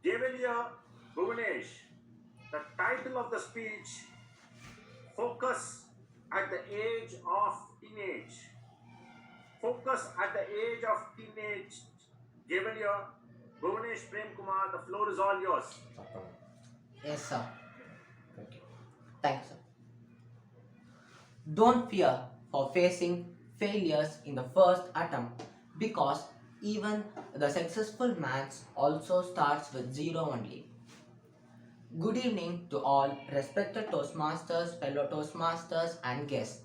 Gavel Buvanesh, the title of the speech, Focus at the Age of Teenage. Focus at the age of teenage. Gavel Buvanesh Prem Kumar, the floor is all yours. Yes, sir. Thank you. Thanks, sir. Don't fear for facing failures in the first attempt because even the successful man also starts with zero only. Good evening to all respected Toastmasters, fellow Toastmasters, and guests.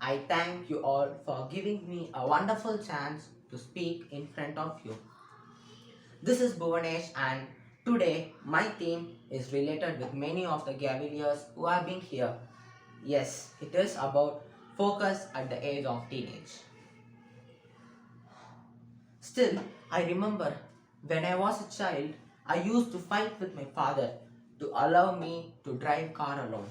I thank you all for giving me a wonderful chance to speak in front of you. This is Buvanesh, and today my theme is related with many of the Gaviliers who have been here. Yes, it is about focus at the age of teenage. Still, I remember when I was a child, I used to fight with my father to allow me to drive car alone.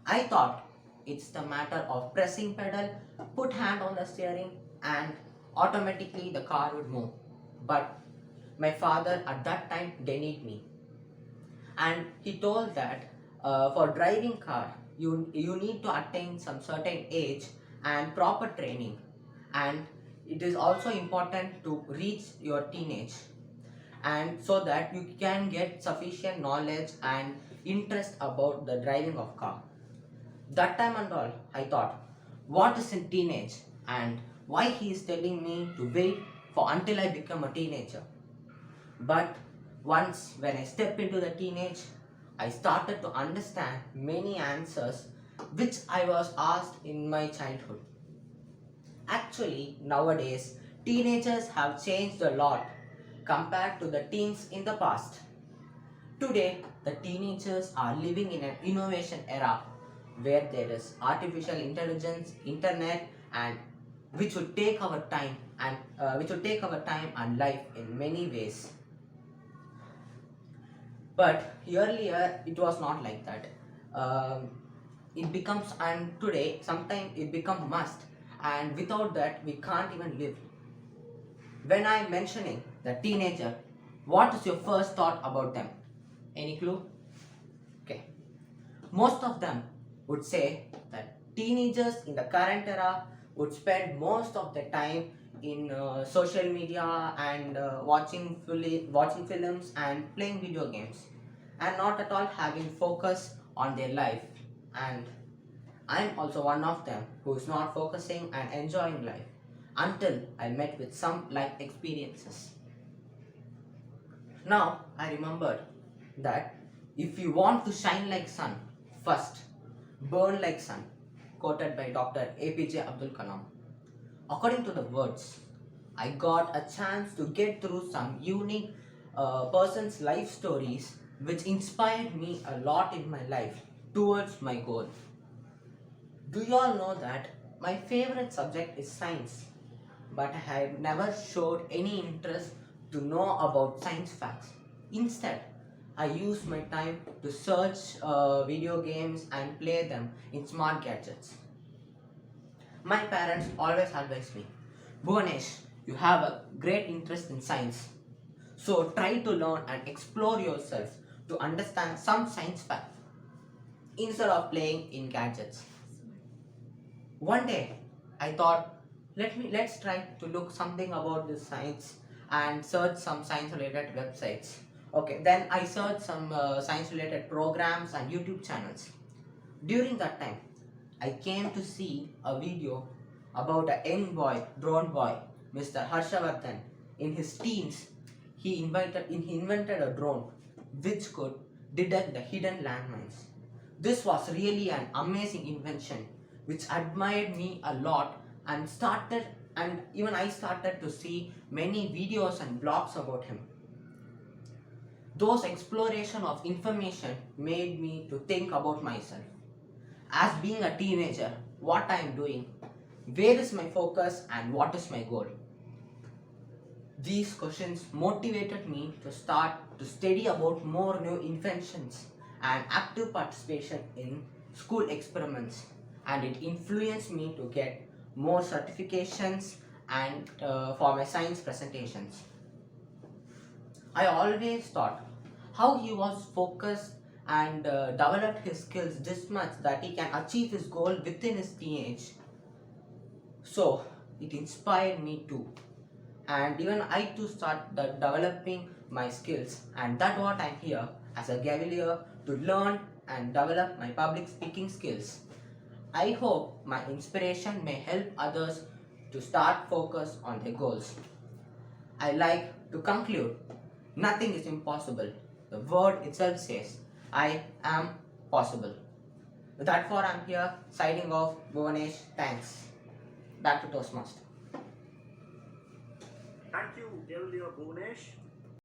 I thought it's the matter of pressing pedal, put hand on the steering, and automatically the car would move. But my father at that time denied me, and he told that for driving car you need to attain some certain age and proper training, and it is also important to reach your teenage, and so that you can get sufficient knowledge and interest about the driving of car. That time and all, I thought, what is in teenage and why he is telling me to wait for until I become a teenager. But once when I step into the teenage, I started to understand many answers which I was asked in my childhood. Actually, nowadays, teenagers have changed a lot compared to the teens in the past. Today, the teenagers are living in an innovation era where there is artificial intelligence, internet, and which would take our time and life in many ways. But earlier it was not like that. Um, it becomes, and today sometimes it become must, and without that we can't even live. When I'm mentioning the teenager, what is your first thought about them? Any clue? Okay. Most of them would say that teenagers in the current era would spend most of the time in social media and watching films and playing video games, and not at all having focus on their life. And I'm also one of them who is not focusing and enjoying life until I met with some life experiences. Now I remembered that if you want to shine like sun, first burn like sun, quoted by Dr. APJ Abdul Kalam. According to the words, I got a chance to get through some unique person's life stories which inspired me a lot in my life towards my goal. Do you all know that my favorite subject is science, but I have never showed any interest to know about science facts. Instead, I use my time to search video games and play them in smart gadgets. My parents always advise me, Bhuvanesh, you have a great interest in science. So try to learn and explore yourself to understand some science facts instead of playing in gadgets. One day, I thought, let's try to look something about this science and search some science related websites. Okay, then I searched some science related programs and YouTube channels. During that time, I came to see a video about a young boy, drone boy, Mr. Harshavardhan. In his teens, he invented a drone which could detect the hidden landmines. This was really an amazing invention which admired me a lot, and even I started to see many videos and blogs about him. Those exploration of information made me to think about myself. As being a teenager, what I am doing, where is my focus and what is my goal? These questions motivated me to start to study about more new inventions and active participation in school experiments, and it influenced me to get more certifications and for my science presentations. I always thought how he was focused and developed his skills this much that he can achieve his goal within his teenage. So it inspired me too, and even I too start developing my skills, and that's what I'm here as a Gavelier to learn and develop my public speaking skills. I hope my inspiration may help others to start focus on their goals. I like to conclude, nothing is impossible. The word itself says, I am possible. Therefore, I'm here signing off. Buvanesh, thanks. Back to Toastmaster. Thank you, Gavel Buvanesh.